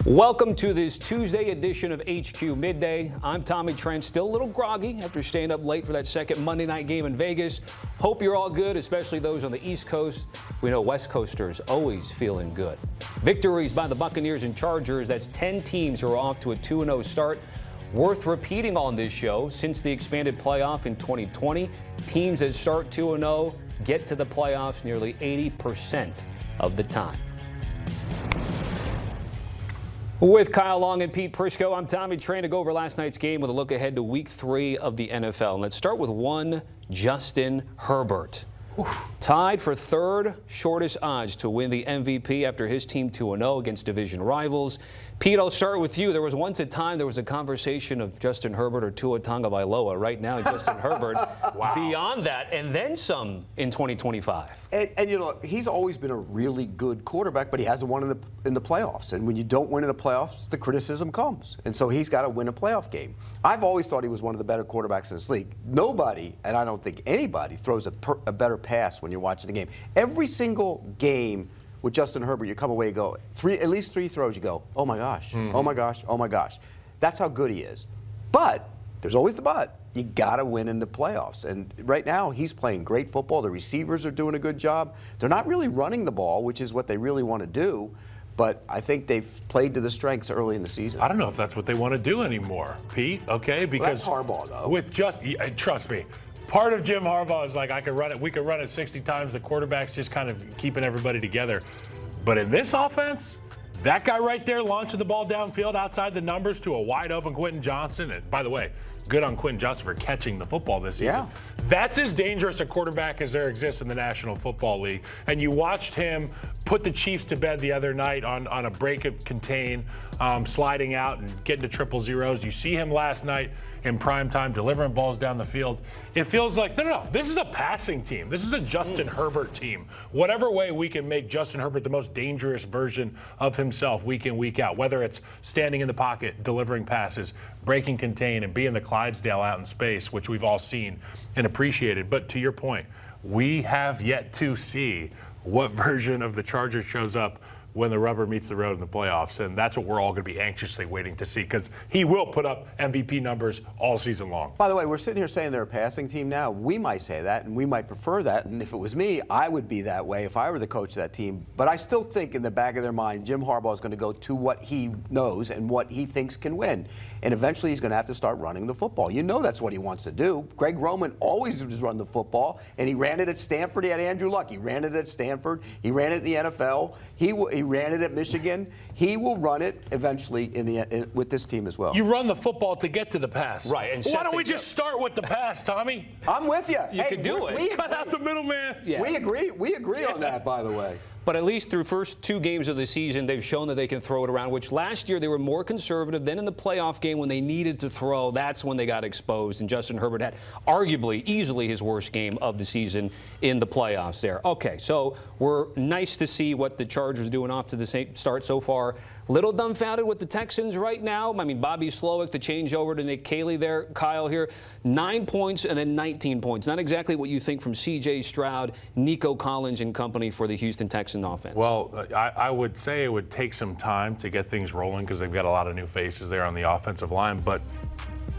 Welcome to this Tuesday edition of HQ Midday. I'm Tommy Trent, still a little groggy after staying up late for that second Monday night game in Vegas. Hope you're all good, especially those on the East Coast. We know West Coasters always feeling good. Victories by the Buccaneers and Chargers. That's 10 teams who are off to a 2-0 start. Worth repeating on this show, since the expanded playoff in 2020, teams that start 2-0 get to the playoffs nearly 80% of the time. With Kyle Long and Pete Prisco, I'm Tommy Trent to go over last night's game with a look ahead to Week 3 of the NFL. And let's start with one Justin Herbert. Tied for third shortest odds to win the MVP after his team 2-0 against division rivals. Pete, I'll start with you. There was once a time there was a conversation of Justin Herbert or Tua Tagovailoa. Right now, Justin Herbert. Wow. Beyond that, and then some in 2025. And you know, he's always been a really good quarterback, but he hasn't won in the playoffs. And when you don't win in the playoffs, the criticism comes. And so he's got to win a playoff game. I've always thought he was one of the better quarterbacks in this league. Nobody, and I don't think anybody, throws a better pass when you're watching the game. Every single game with Justin Herbert, you come away and go, at least three throws, you go, oh my gosh, oh my gosh, oh my gosh. That's how good he is. But there's always the but. You got to win in the playoffs. And right now, he's playing great football. The receivers are doing a good job. They're not really running the ball, which is what they really want to do. But I think they've played to the strengths early in the season. I don't know if that's what they want to do anymore, Pete. Okay, because well, that's Harbaugh, though. With trust me. Part of Jim Harbaugh is like, we could run it 60 times. The quarterback's just kind of keeping everybody together. But in this offense, that guy right there launching the ball downfield outside the numbers to a wide open Quentin Johnson. And by the way, good on Quentin Johnson for catching the football this season. Yeah. That's as dangerous a quarterback as there exists in the National Football League. And you watched him put the Chiefs to bed the other night on a break of contain, sliding out and getting to triple zeros. You see him last night in prime time, delivering balls down the field. It feels like, no, this is a passing team. This is a Justin Herbert team. Whatever way we can make Justin Herbert the most dangerous version of himself week in, week out, whether it's standing in the pocket, delivering passes, breaking contain, and being the Clydesdale out in space, which we've all seen and appreciated. But to your point, we have yet to see what version of the Chargers shows up when the rubber meets the road in the playoffs. And that's what we're all going to be anxiously waiting to see, because he will put up MVP numbers all season long. By the way, we're sitting here saying they're a passing team now. We might say that, and we might prefer that. And if it was me, I would be that way if I were the coach of that team. But I still think in the back of their mind, Jim Harbaugh is going to go to what he knows and what he thinks can win. And eventually he's going to have to start running the football. You know that's what he wants to do. Greg Roman always just run the football, and he ran it at Stanford. He had Andrew Luck. He ran it at Stanford. He ran it in the NFL. He ran it at Michigan. He will run it eventually with this team as well. You run the football to get to the pass. Right. And why don't we just start with the pass, Tommy? I'm with you. You could do it. We cut out the middleman. Yeah. We agree on that, by the way. But at least through first two games of the season, they've shown that they can throw it around, which last year they were more conservative. Then in the playoff game when they needed to throw, that's when they got exposed. And Justin Herbert had arguably, easily his worst game of the season in the playoffs there. Okay, so we're nice to see what the Chargers are doing off to the same start so far. Little dumbfounded with the Texans right now. I mean, Bobby Slowick, the changeover to Nick Caley there, Kyle here. 9 points and then 19 points. Not exactly what you think from C.J. Stroud, Nico Collins and company for the Houston Texans offense. Well, I would say it would take some time to get things rolling because they've got a lot of new faces there on the offensive line. But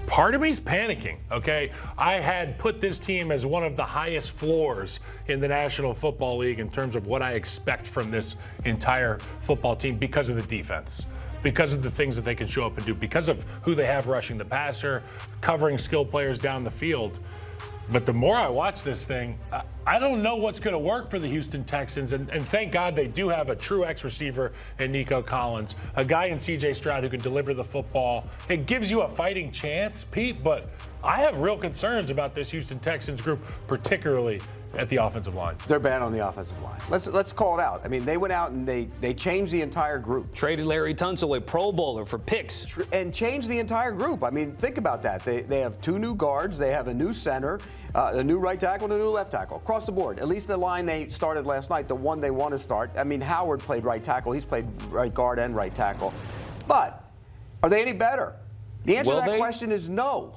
part of me's panicking, okay? I had put this team as one of the highest floors in the National Football League in terms of what I expect from this entire football team because of the defense, because of the things that they can show up and do, because of who they have rushing the passer, covering skill players down the field. But the more I watch this thing, I don't know what's going to work for the Houston Texans. And thank God they do have a true X receiver in Nico Collins, a guy in C.J. Stroud who can deliver the football. It gives you a fighting chance, Pete, but I have real concerns about this Houston Texans group, particularly at the offensive line. They're bad on the offensive line. Let's call it out. I mean, they went out and they changed the entire group. Traded Larry Tunsil, a Pro Bowler, for picks. And changed the entire group. I mean, think about that. They have two new guards. They have a new center, a new right tackle, and a new left tackle. Across the board. At least the line they started last night, the one they want to start. I mean, Howard played right tackle. He's played right guard and right tackle. But are they any better? The answer to that question is no.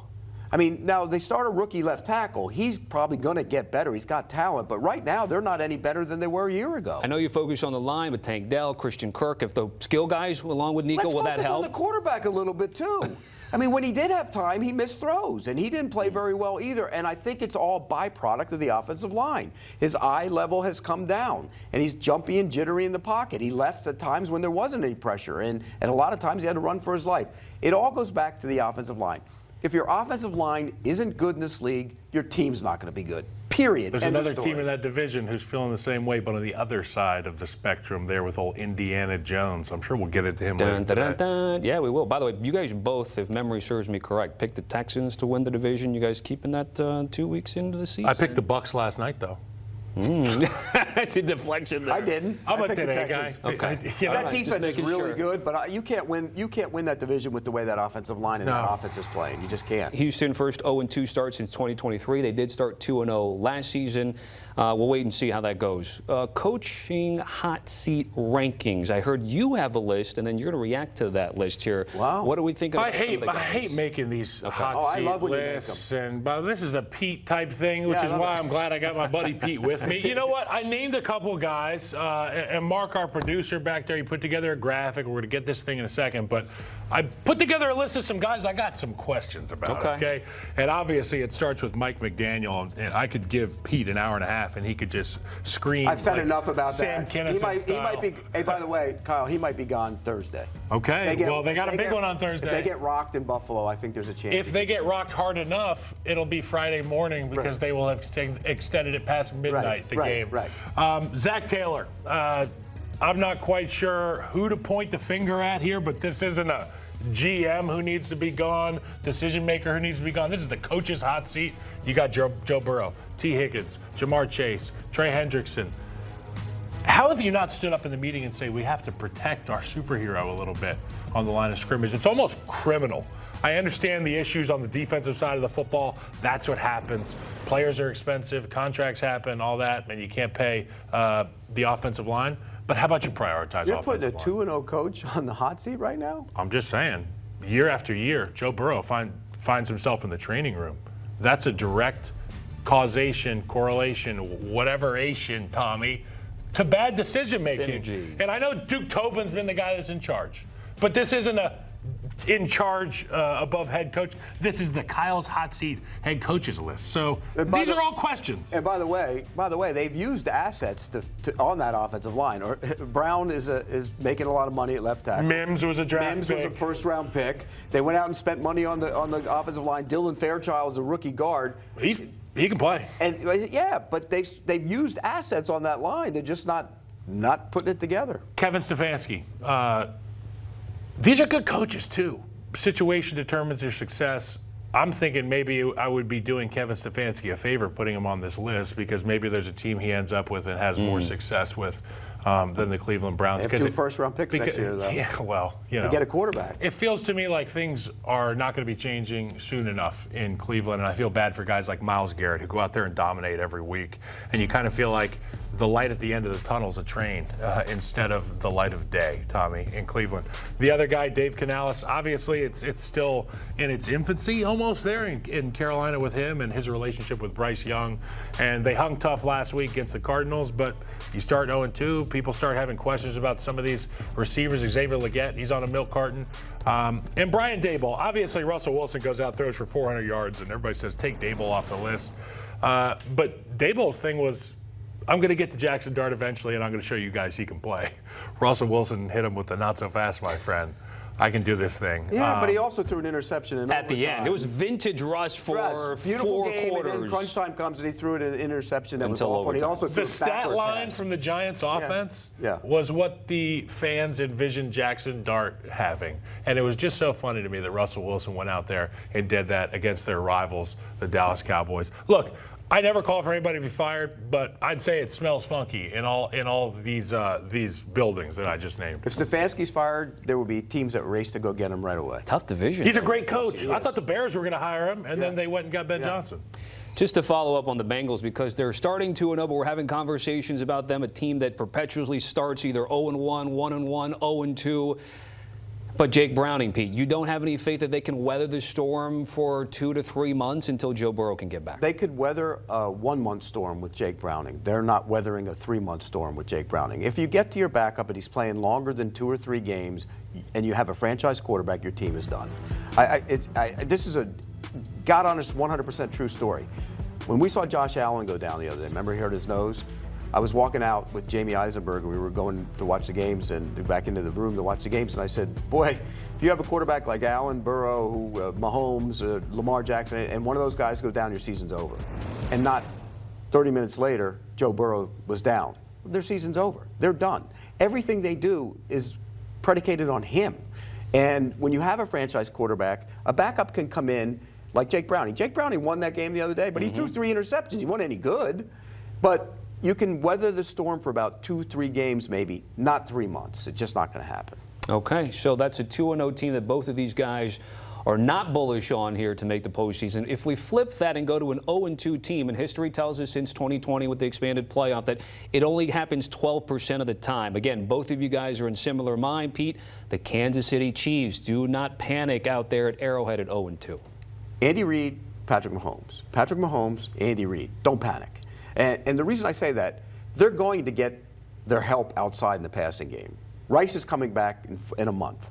I mean, now they start a rookie left tackle. He's probably going to get better. He's got talent. But right now, they're not any better than they were a year ago. I know you focus on the line with Tank Dell, Christian Kirk. If the skill guys along with Nico, will that help? Let's focus on the quarterback a little bit, too. I mean, when he did have time, he missed throws, and he didn't play very well either. And I think it's all byproduct of the offensive line. His eye level has come down, and he's jumpy and jittery in the pocket. He left at times when there wasn't any pressure, and a lot of times he had to run for his life. It all goes back to the offensive line. If your offensive line isn't good in this league, your team's not going to be good. Period. There's another team in that division who's feeling the same way, but on the other side of the spectrum there with old Indiana Jones. I'm sure we'll get into him later today. Yeah, we will. By the way, you guys both, if memory serves me correct, picked the Texans to win the division. You guys keeping that 2 weeks into the season? I picked the Bucs last night, though. That's a deflection there. I didn't. I'm I a picked the today guy. Texans. Okay. You know, That defense is really sure. good, but you can't win that division with the way that offensive line and that offense is playing. You just can't. Houston first 0-2 start since 2023. They did start 2-0 last season. We'll wait and see how that goes. Coaching hot seat rankings. I heard you have a list, and then you're going to react to that list here. Wow. What do we think of I hate making these hot seat lists, and this is a Pete type thing, which is why I'm glad I got my buddy Pete with me. You know what? I named a couple guys, and Mark, our producer back there, he put together a graphic. We're going to get this thing in a second, but I put together a list of some guys I got some questions about. Okay? And obviously, it starts with Mike McDaniel, and I could give Pete an hour and a half, and he could just scream. I've said like enough about Sam that. Kinison He might be. Hey, by the way, Kyle, he might be gone Thursday. Okay. Well, they got a big one on Thursday. If they get rocked in Buffalo, I think there's a chance. If they get rocked hard enough, it'll be Friday morning because they will have extended it past midnight, the game. Right. Zach Taylor, I'm not quite sure who to point the finger at here, but this isn't a GM who needs to be gone, decision maker who needs to be gone. This is the coach's hot seat. You got Joe Burrow, T. Higgins, Jamar Chase, Trey Hendrickson. How have you not stood up in the meeting and say we have to protect our superhero a little bit on the line of scrimmage? It's almost criminal. I understand the issues on the defensive side of the football. That's what happens. Players are expensive, contracts happen, all that, and you can't pay the offensive line. But how about you prioritize You're offensive putting a line? 2-0 coach on the hot seat right now? I'm just saying, year after year, Joe Burrow finds himself in the training room. That's a direct causation, correlation, whatever-ation, Tommy, to bad decision making. Synergy. And I know Duke Tobin's been the guy that's in charge, but this isn't a in charge above head coach. This is the Kyle's hot seat head coaches list. So these are all questions. And by the way, they've used assets on that offensive line. Brown is making a lot of money at left tackle. Mims was a draft Mims pick. was a first-round pick. They went out and spent money on the offensive line. Dylan Fairchild is a rookie guard. He can play. And but they've used assets on that line. They're just not putting it together. Kevin Stefanski. These are good coaches, too. Situation determines your success. I'm thinking maybe I would be doing Kevin Stefanski a favor putting him on this list because maybe there's a team he ends up with and has more success with than the Cleveland Browns. They have 2 first-round picks next year, though. Yeah, well, you know. They get a quarterback. It feels to me like things are not going to be changing soon enough in Cleveland, and I feel bad for guys like Myles Garrett who go out there and dominate every week. And you kind of feel like the light at the end of the tunnel is a train instead of the light of day, Tommy, in Cleveland. The other guy, Dave Canales, obviously it's still in its infancy almost there in Carolina with him and his relationship with Bryce Young. And they hung tough last week against the Cardinals, but you start 0-2, people start having questions about some of these receivers. Xavier Legette, he's on a milk carton. And Brian Daboll, obviously Russell Wilson goes out, throws for 400 yards, and everybody says take Daboll off the list. But Daboll's thing was, I'm going to get to Jackson Dart eventually, and I'm going to show you guys he can play. Russell Wilson hit him with the not so fast, my friend. I can do this thing. Yeah, but he also threw an interception at the end. It was vintage Russ for beautiful 4 game, quarters. and then crunch time comes, and he threw an interception that was awful. And he also threw the stat line from the Giants offense was what the fans envisioned Jackson Dart having. And it was just so funny to me that Russell Wilson went out there and did that against their rivals, the Dallas Cowboys. Look, I never call for anybody to be fired, but I'd say it smells funky in all of these buildings that I just named. If Stefanski's fired, there will be teams that race to go get him right away. Tough division. He's a great coach. I thought the Bears were going to hire him, and then they went and got Ben Johnson. Just to follow up on the Bengals, because they're starting 2-0, but we're having conversations about them, a team that perpetually starts either 0-1, 1-1, 0-2. But Jake Browning, Pete, you don't have any faith that they can weather the storm for 2 to 3 months until Joe Burrow can get back? They could weather a 1-month storm with Jake Browning. They're not weathering a 3-month storm with Jake Browning. If you get to your backup and he's playing longer than 2 or 3 games and you have a franchise quarterback, your team is done. This is a God-honest, 100% true story. When we saw Josh Allen go down the other day, remember he hurt his nose? I was walking out with Jamie Eisenberg, and we were going to watch the games and back into the room to watch the games, and I said, boy, if you have a quarterback like Allen, Burrow, Mahomes, Lamar Jackson, and one of those guys go down, your season's over. And not 30 minutes later, Joe Burrow was down. Their season's over. They're done. Everything they do is predicated on him. And when you have a franchise quarterback, a backup can come in like Jake Browning. Jake Browning won that game the other day, but he threw 3 interceptions. He wasn't any good. But you can weather the storm for about 2-3 games, maybe, not 3 months. It's just not going to happen. Okay, so that's a 2-0 team that both of these guys are not bullish on here to make the postseason. If we flip that and go to an 0-2 team, and history tells us since 2020 with the expanded playoff that it only happens 12% of the time. Again, both of you guys are in similar mind. Pete, the Kansas City Chiefs, do not panic out there at Arrowhead at 0-2. Andy Reid, Patrick Mahomes. Patrick Mahomes, Andy Reid. Don't panic. And the reason I say that, they're going to get their help outside in the passing game. Rice is coming back in a month.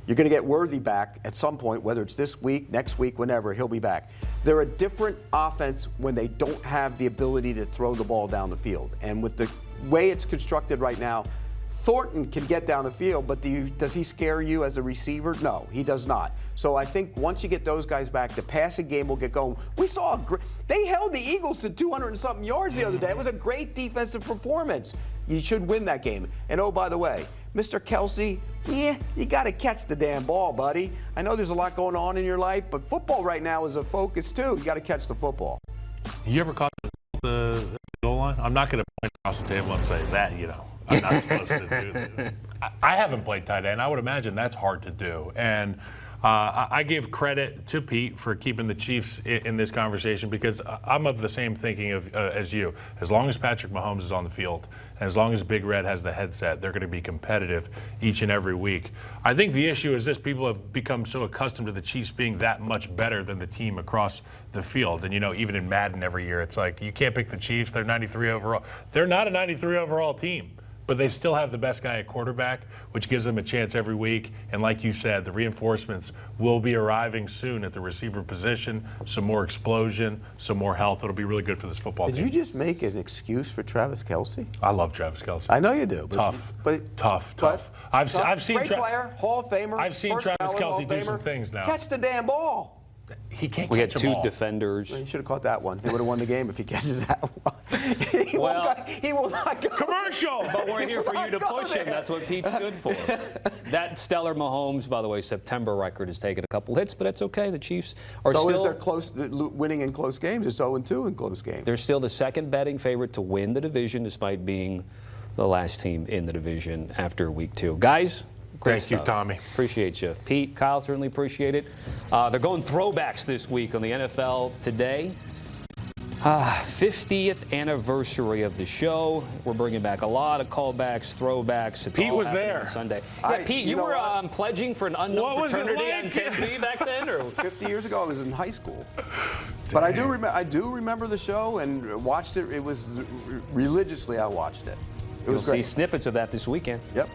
You're going to get Worthy back at some point, whether it's this week, next week, whenever, he'll be back. They're a different offense when they don't have the ability to throw the ball down the field. And with the way it's constructed right now, Thornton can get down the field, but does he scare you as a receiver? No, he does not. So I think once you get those guys back, the passing game will get going. We saw they held the Eagles to 200 and something yards the other day. It was a great defensive performance. You should win that game. And oh, by the way, Mr. Kelsey, yeah, you got to catch the damn ball, buddy. I know there's a lot going on in your life, but football right now is a focus too. You got to catch the football. You ever caught the goal line? I'm not going to point across the table and say that, I'm not supposed to do that. I haven't played tight end. I would imagine that's hard to do. And I give credit to Pete for keeping the Chiefs in this conversation because I'm of the same thinking as you. As long as Patrick Mahomes is on the field and as long as Big Red has the headset, they're going to be competitive each and every week. I think the issue is this: people have become so accustomed to the Chiefs being that much better than the team across the field. And, even in Madden every year, it's like, you can't pick the Chiefs. They're 93 overall. They're not a 93 overall team. But they still have the best guy at quarterback, which gives them a chance every week. And like you said, the reinforcements will be arriving soon at the receiver position. Some more explosion, some more health. It'll be really good for this football team. Did you just make an excuse for Travis Kelce? I love Travis Kelce. I know you do. Tough. I've seen great player, Hall of Famer. I've seen Travis Kelce do some things now. Catch the damn ball. He can't We catch had them 2 all. defenders. He should have caught that one. He would have won the game if he catches that one. He will not go. Commercial! But we're here for you to push him. That's what Pete's good for. That stellar Mahomes, by the way, September record has taken a couple hits, but that's okay. The Chiefs are so still. is their winning in close games. It's 0-2 in close games. They're still the second betting favorite to win the division, despite being the last team in the division after week 2. Guys, great Thank you, stuff. Tommy. Appreciate you. Pete, Kyle, certainly appreciate it. They're going throwbacks this week on the NFL Today. 50th anniversary of the show. We're bringing back a lot of callbacks, throwbacks. It's Pete all was happening there. on Sunday. Yeah, Pete, you were pledging for an unknown fraternity on Tempe back then, or 50 years ago, I was in high school. But I do remember the show and watched it. It was religiously. I watched it. It was you'll great. see snippets of that this weekend. Yep.